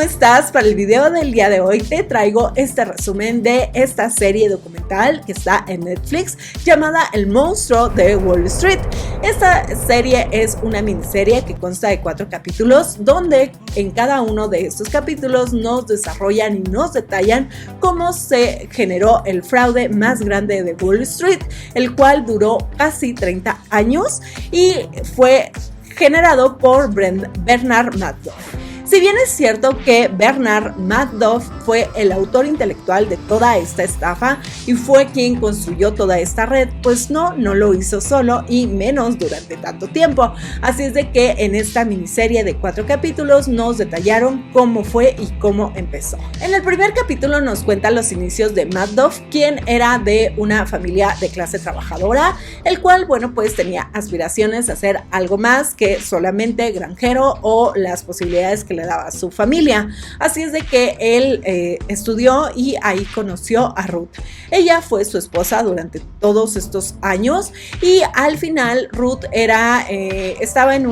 ¿cómo estás? Para el video del día de hoy te traigo este resumen de esta serie documental que está en Netflix llamada El monstruo de Wall Street. Esta serie es una miniserie que consta de 4 capítulos donde en cada uno de estos capítulos nos desarrollan y nos detallan cómo se generó el fraude más grande de Wall Street, el cual duró casi 30 años y fue generado por Bernard Madoff. Si bien es cierto que Bernard Madoff fue el autor intelectual de toda esta estafa y fue quien construyó toda esta red, pues no lo hizo solo y menos durante tanto tiempo. Así es de que en esta miniserie de 4 capítulos nos detallaron cómo fue y cómo empezó. En el primer capítulo nos cuenta los inicios de Madoff, quien era de una familia de clase trabajadora, el cual, pues tenía aspiraciones a hacer algo más que solamente granjero o las posibilidades que le daba a su familia. Así es de que él estudió y ahí conoció a Ruth. Ella fue su esposa durante todos estos años y al final Ruth estaba en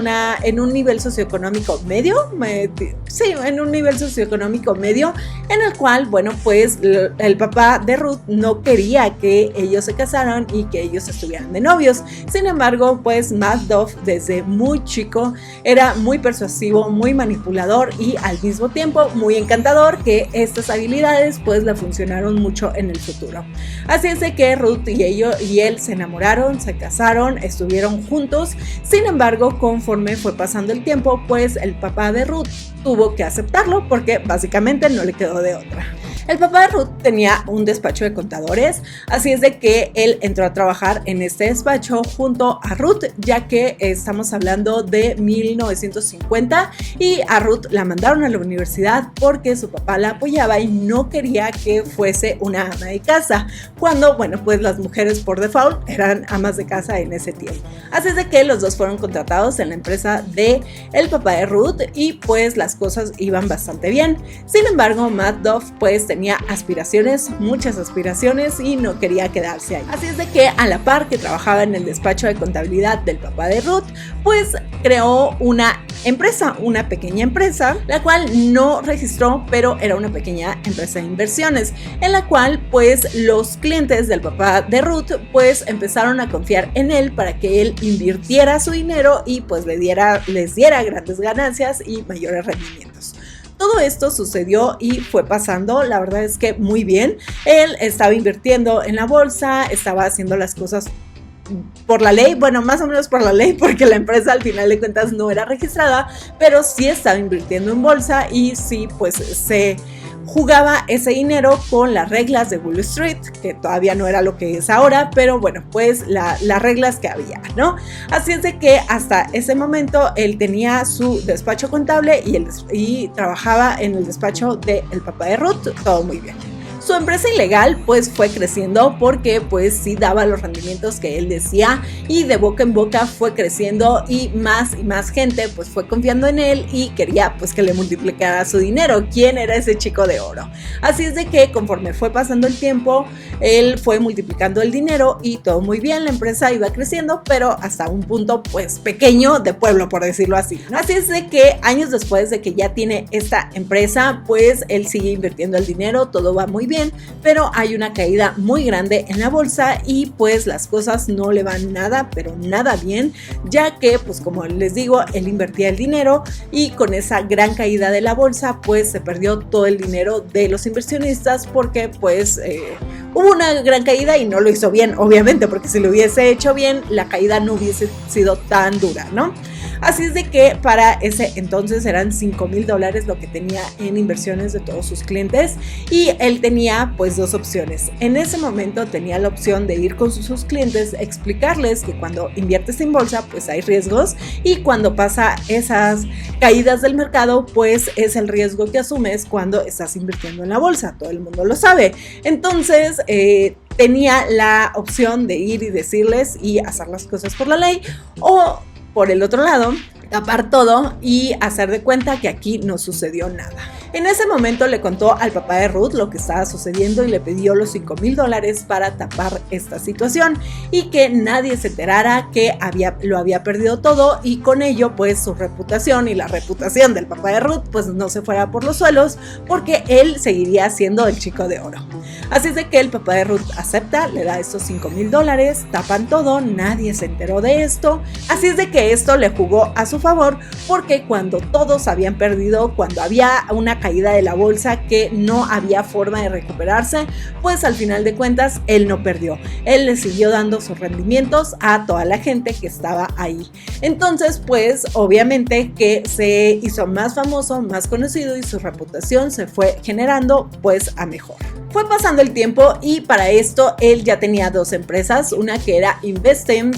un nivel socioeconómico medio, en un nivel socioeconómico medio, en el cual, pues el papá de Ruth no quería que ellos se casaran y que ellos estuvieran de novios. Sin embargo, pues Madoff desde muy chico era muy persuasivo, muy manipulador y al mismo tiempo muy encantador, que estas habilidades pues le funcionaron mucho en el futuro. Así es de que Ruth y él se enamoraron, se casaron, estuvieron juntos. Sin embargo, conforme fue pasando el tiempo, pues el papá de Ruth tuvo que aceptarlo porque básicamente no le quedó de otra. El papá de Ruth tenía un despacho de contadores, así es de que él entró a trabajar en este despacho junto a Ruth, ya que estamos hablando de 1950 y a Ruth la mandaron a la universidad porque su papá la apoyaba y no quería que fuese una ama de casa, cuando, pues las mujeres por default eran amas de casa en ese tiempo. Así es de que los dos fueron contratados en la empresa de el papá de Ruth y pues las cosas iban bastante bien. Sin embargo, Madoff pues tenía aspiraciones, muchas aspiraciones y no quería quedarse ahí. Así es de que a la par que trabajaba en el despacho de contabilidad del papá de Ruth, pues creó una pequeña empresa, la cual no registró, pero era una pequeña empresa de inversiones, en la cual pues los clientes del papá de Ruth pues empezaron a confiar en él para que él invirtiera su dinero y pues les diera grandes ganancias y mayores rendimientos. Todo esto sucedió y fue pasando, la verdad es que muy bien. Él estaba invirtiendo en la bolsa, estaba haciendo las cosas por la ley, más o menos por la ley, porque la empresa al final de cuentas no era registrada, pero sí estaba invirtiendo en bolsa y sí, pues se jugaba ese dinero con las reglas de Wall Street, que todavía no era lo que es ahora, pero pues las reglas que había, ¿no? Así es de que hasta ese momento él tenía su despacho contable y trabajaba en el despacho del papá de Ruth, todo muy bien. Su empresa ilegal pues fue creciendo porque pues sí daba los rendimientos que él decía y de boca en boca fue creciendo y más gente pues fue confiando en él y quería pues que le multiplicara su dinero. ¿Quién era ese chico de oro? Así es de que conforme fue pasando el tiempo él fue multiplicando el dinero y todo muy bien, la empresa iba creciendo pero hasta un punto pues pequeño de pueblo, por decirlo así, ¿no? Así es de que años después de que ya tiene esta empresa pues él sigue invirtiendo el dinero, todo va muy bien, pero hay una caída muy grande en la bolsa y pues las cosas no le van nada, pero nada bien, ya que pues como les digo, él invertía el dinero y con esa gran caída de la bolsa pues se perdió todo el dinero de los inversionistas porque pues hubo una gran caída y no lo hizo bien, obviamente, porque si lo hubiese hecho bien la caída no hubiese sido tan dura, ¿no? Así es de que para ese entonces eran $5,000 lo que tenía en inversiones de todos sus clientes y él tenía pues 2 opciones. En ese momento tenía la opción de ir con sus clientes, explicarles que cuando inviertes en bolsa pues hay riesgos y cuando pasa esas caídas del mercado pues es el riesgo que asumes cuando estás invirtiendo en la bolsa, todo el mundo lo sabe. Entonces tenía la opción de ir y decirles y hacer las cosas por la ley, o por el otro lado tapar todo y hacer de cuenta que aquí no sucedió nada. En ese momento le contó al papá de Ruth lo que estaba sucediendo y le pidió los $5,000 para tapar esta situación y que nadie se enterara que lo había perdido todo, y con ello pues su reputación y la reputación del papá de Ruth pues no se fuera por los suelos, porque él seguiría siendo el chico de oro. Así es de que el papá de Ruth acepta, le da estos $5,000, tapan todo, nadie se enteró de esto. Así es de que esto le jugó a su favor, porque cuando todos habían perdido, cuando había una caída de la bolsa que no había forma de recuperarse, pues al final de cuentas él no perdió. Él le siguió dando sus rendimientos a toda la gente que estaba ahí. Entonces pues obviamente que se hizo más famoso, más conocido, y su reputación se fue generando pues a mejor. Fue pasando el tiempo y para esto él ya tenía dos empresas, una que era Investment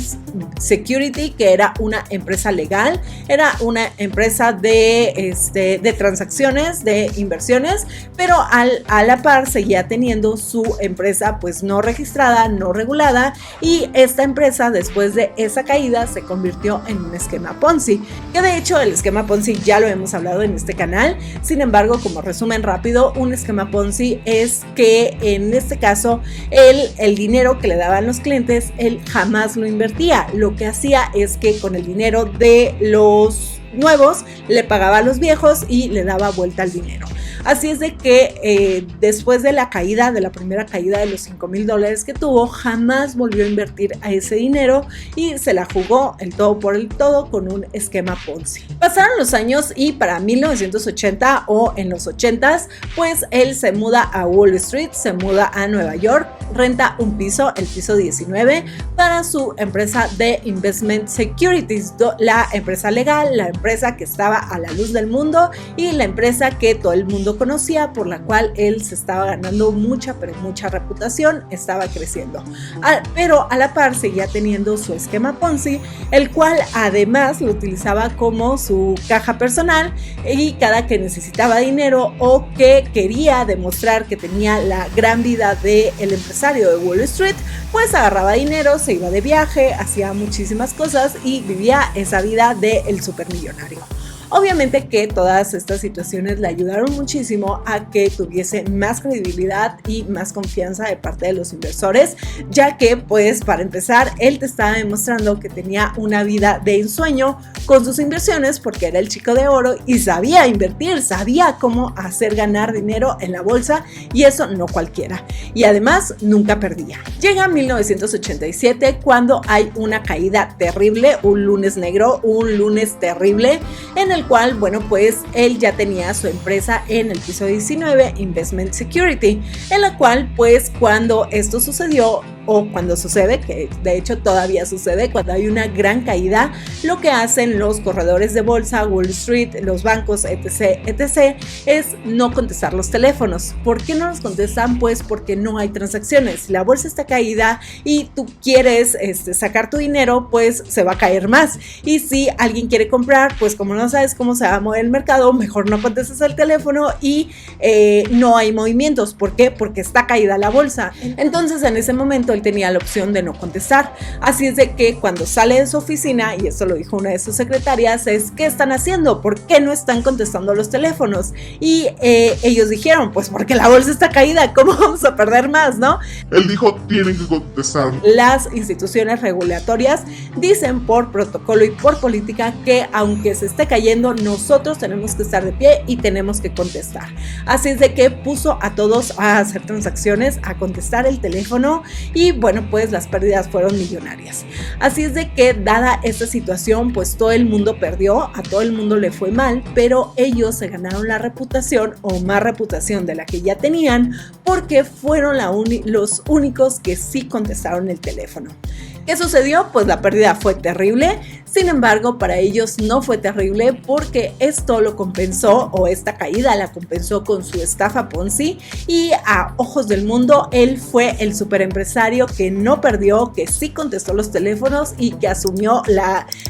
Security, que era una empresa legal, era una empresa de transacciones, de inversiones, pero a la par seguía teniendo su empresa pues no registrada, no regulada, y esta empresa después de esa caída se convirtió en un esquema Ponzi, que de hecho el esquema Ponzi ya lo hemos hablado en este canal. Sin embargo, como resumen rápido, un esquema Ponzi es que en este caso el dinero que le daban los clientes, él jamás lo invertía. Lo que hacía es que con el dinero de los nuevos le pagaba a los viejos y le daba vuelta al dinero. Así es de que después de la caída, de la primera caída de los $5,000 que tuvo, jamás volvió a invertir a ese dinero y se la jugó el todo por el todo con un esquema Ponzi. Pasaron los años y para 1980 o en los 80s, pues él se muda a Wall Street, se muda a Nueva York, renta un piso, el piso 19, para su empresa de Investment Securities, la empresa legal, la empresa que estaba a la luz del mundo y la empresa que todo el mundo conocía, por la cual él se estaba ganando mucha, pero mucha reputación, estaba creciendo. Pero a la par seguía teniendo su esquema Ponzi, el cual además lo utilizaba como su caja personal, y cada que necesitaba dinero o que quería demostrar que tenía la gran vida del empresario de Wall Street, pues agarraba dinero, se iba de viaje, hacía muchísimas cosas y vivía esa vida del supermillonario. Obviamente que todas estas situaciones le ayudaron muchísimo a que tuviese más credibilidad y más confianza de parte de los inversores, ya que pues para empezar él te estaba demostrando que tenía una vida de ensueño con sus inversiones, porque era el chico de oro y sabía invertir, sabía cómo hacer ganar dinero en la bolsa, y eso no cualquiera, y además nunca perdía. Llega 1987 cuando hay una caída terrible, un lunes negro, un lunes terrible, en el cual, bueno, pues él ya tenía su empresa en el piso 19, Investment Security, en la cual pues cuando esto sucedió, o cuando sucede, que de hecho todavía sucede, cuando hay una gran caída, lo que hacen los corredores de bolsa, Wall Street, los bancos, etc., es no contestar los teléfonos. ¿Por qué no los contestan? Pues porque no hay transacciones. Si la bolsa está caída y tú quieres sacar tu dinero, pues se va a caer más. Y si alguien quiere comprar, pues como no sabes cómo se va a mover el mercado, mejor no contestes el teléfono y no hay movimientos. ¿Por qué? Porque está caída la bolsa. Entonces en ese momento él tenía la opción de no contestar. Así es de que cuando sale de su oficina, y esto lo dijo una de sus secretarias, es ¿qué están haciendo? ¿Por qué no están contestando los teléfonos? Y ellos dijeron, pues porque la bolsa está caída, ¿cómo vamos a perder más, no? Él dijo, tienen que contestar. Las instituciones regulatorias dicen por protocolo y por política que aunque se esté cayendo, nosotros tenemos que estar de pie y tenemos que contestar. Así es de que puso a todos a hacer transacciones, a contestar el teléfono, y bueno, pues las pérdidas fueron millonarias. Así es de que dada esta situación, pues todo el mundo perdió, a todo el mundo le fue mal, pero ellos se ganaron la reputación, o más reputación de la que ya tenían, porque fueron los únicos que sí contestaron el teléfono. ¿Qué sucedió? Pues la pérdida fue terrible. Sin embargo, para ellos no fue terrible, porque esto lo compensó, o esta caída la compensó con su estafa Ponzi, y a ojos del mundo él fue el superempresario que no perdió, que sí contestó los teléfonos y que asumió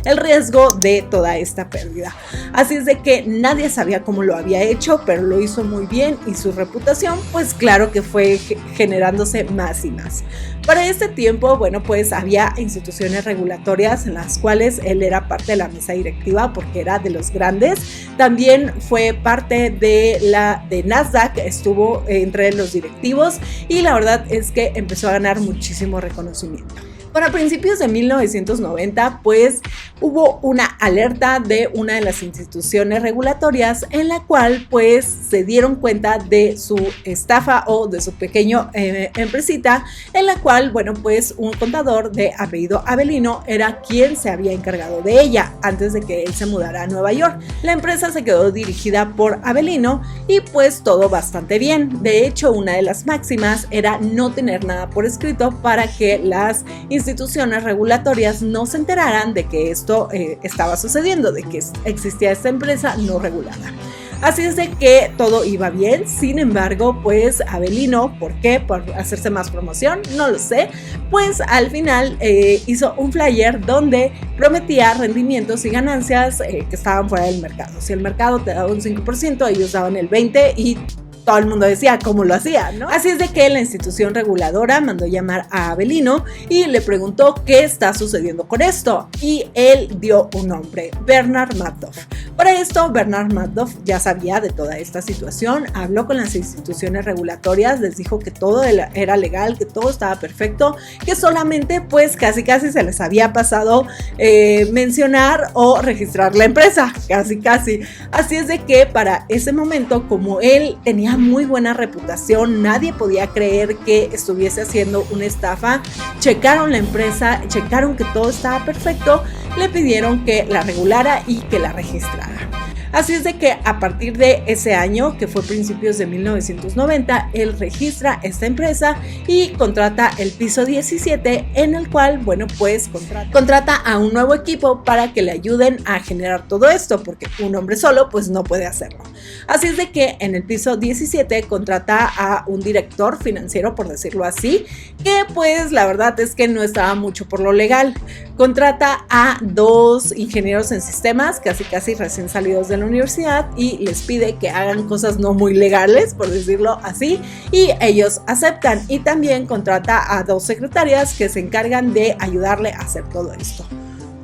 el riesgo de toda esta pérdida. Así es de que nadie sabía cómo lo había hecho, pero lo hizo muy bien, y su reputación pues claro que fue generándose más y más. Para este tiempo, bueno, pues había había instituciones regulatorias en las cuales él era parte de la mesa directiva porque era de los grandes. También fue parte de Nasdaq, estuvo entre los directivos y la verdad es que empezó a ganar muchísimo reconocimiento. Para principios de 1990, pues hubo una alerta de una de las instituciones regulatorias en la cual pues se dieron cuenta de su estafa o de su pequeño empresita, en la cual, bueno, pues un contador de apellido Avellino era quien se había encargado de ella antes de que él se mudara a Nueva York. La empresa se quedó dirigida por Avellino y pues todo bastante bien. De hecho, una de las máximas era no tener nada por escrito para que las instituciones regulatorias no se enteraran de que esto estaba sucediendo, de que existía esta empresa no regulada. Así es de que todo iba bien. Sin embargo, pues Avellino, ¿por qué? ¿Por hacerse más promoción? No lo sé. Pues al final hizo un flyer donde prometía rendimientos y ganancias que estaban fuera del mercado. Si el mercado te daba un 5%, ellos daban el 20% y todo el mundo decía cómo lo hacía, ¿no? Así es de que la institución reguladora mandó llamar a Avellino y le preguntó qué está sucediendo con esto. Y él dio un nombre, Bernard Madoff. Para esto, Bernard Madoff ya sabía de toda esta situación, habló con las instituciones regulatorias, les dijo que todo era legal, que todo estaba perfecto, que solamente pues casi se les había pasado mencionar o registrar la empresa, casi. Así es de que para ese momento, como él tenía muy buena reputación, nadie podía creer que estuviese haciendo una estafa, checaron la empresa, checaron que todo estaba perfecto, le pidieron que la regulara y que la registrara. Así es de que a partir de ese año, que fue principios de 1990, él registra esta empresa y contrata el piso 17, en el cual, bueno, pues contrata a un nuevo equipo para que le ayuden a generar todo esto, porque un hombre solo pues no puede hacerlo. Así es de que en el piso 17 contrata a un director financiero, por decirlo así, que pues la verdad es que no estaba mucho por lo legal. Contrata a 2 ingenieros en sistemas, casi recién salidos de la universidad, y les pide que hagan cosas no muy legales, por decirlo así, y ellos aceptan. Y también contrata a 2 secretarias que se encargan de ayudarle a hacer todo esto.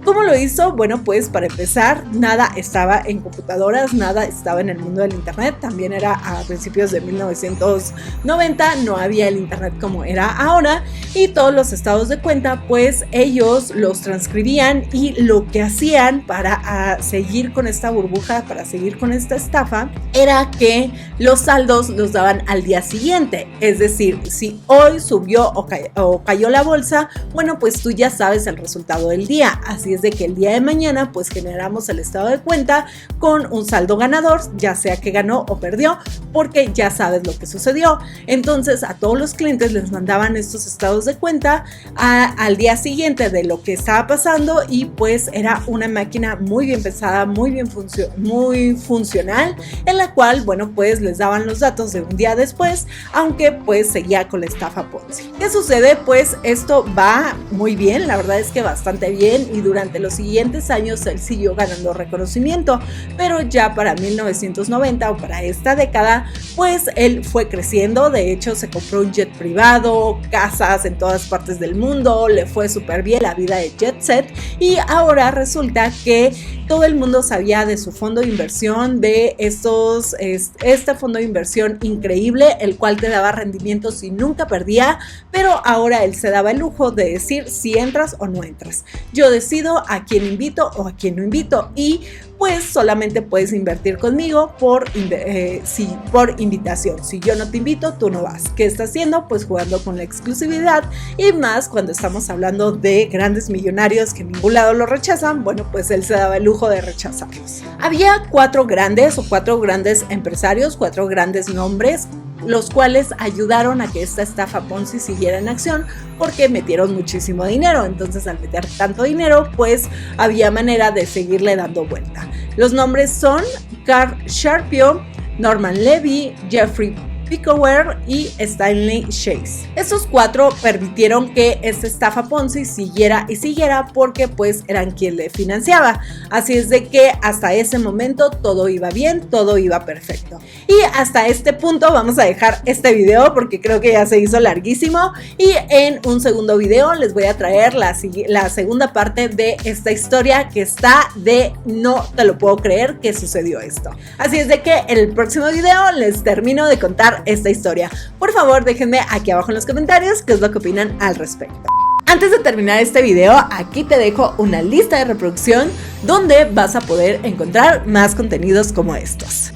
¿Cómo lo hizo? Bueno, pues para empezar, nada estaba en computadoras, nada estaba en el mundo del internet, también era a principios de 1990, no había el internet como era ahora, y todos los estados de cuenta, pues ellos los transcribían, y lo que hacían para seguir con esta burbuja, para seguir con esta estafa, era que los saldos los daban al día siguiente. Es decir, si hoy subió o cayó la bolsa, bueno, pues tú ya sabes el resultado del día. Así es de que el día de mañana pues generamos el estado de cuenta con un saldo ganador, ya sea que ganó o perdió, porque ya sabes lo que sucedió. Entonces a todos los clientes les mandaban estos estados de cuenta al día siguiente de lo que estaba pasando, y pues era una máquina muy bien pensada, muy funcional, en la cual, bueno, pues les daban los datos de un día después, aunque pues seguía con la estafa Ponzi. ¿Qué sucede? Pues esto va muy bien, la verdad es que bastante bien, y durante los siguientes años él siguió ganando reconocimiento, pero ya para 1990 o para esta década, pues él fue creciendo. De hecho, se compró un jet privado, casas en todas partes del mundo, le fue súper bien la vida de jet set, y ahora resulta que todo el mundo sabía de su fondo de inversión, de este fondo de inversión increíble, el cual te daba rendimientos y nunca perdía, pero ahora él se daba el lujo de decir si entras o no entras. Yo decido a quién invito o a quién no invito, y pues solamente puedes invertir conmigo por invitación. Si yo no te invito, tú no vas. ¿Qué está haciendo? Pues jugando con la exclusividad, y más cuando estamos hablando de grandes millonarios que en ningún lado lo rechazan. Bueno, pues él se daba el lujo de rechazarlos. Había 4 grandes empresarios, 4 grandes nombres, los cuales ayudaron a que esta estafa Ponzi siguiera en acción, porque metieron muchísimo dinero. Entonces, al meter tanto dinero, pues había manera de seguirle dando vuelta. Los nombres son Carl Sharpio, Norman Levy, Jeffrey Pickoware y Stanley Chase. Estos 4 permitieron que esta estafa Ponzi siguiera y siguiera porque pues eran quien le financiaba. Así es de que hasta ese momento todo iba bien, todo iba perfecto. Y hasta este punto vamos a dejar este video porque creo que ya se hizo larguísimo, y en un segundo video les voy a traer la segunda parte de esta historia que está de no te lo puedo creer que sucedió esto. Así es de que en el próximo video les termino de contar esta historia. Por favor, déjenme aquí abajo en los comentarios qué es lo que opinan al respecto. Antes de terminar este video, aquí te dejo una lista de reproducción donde vas a poder encontrar más contenidos como estos.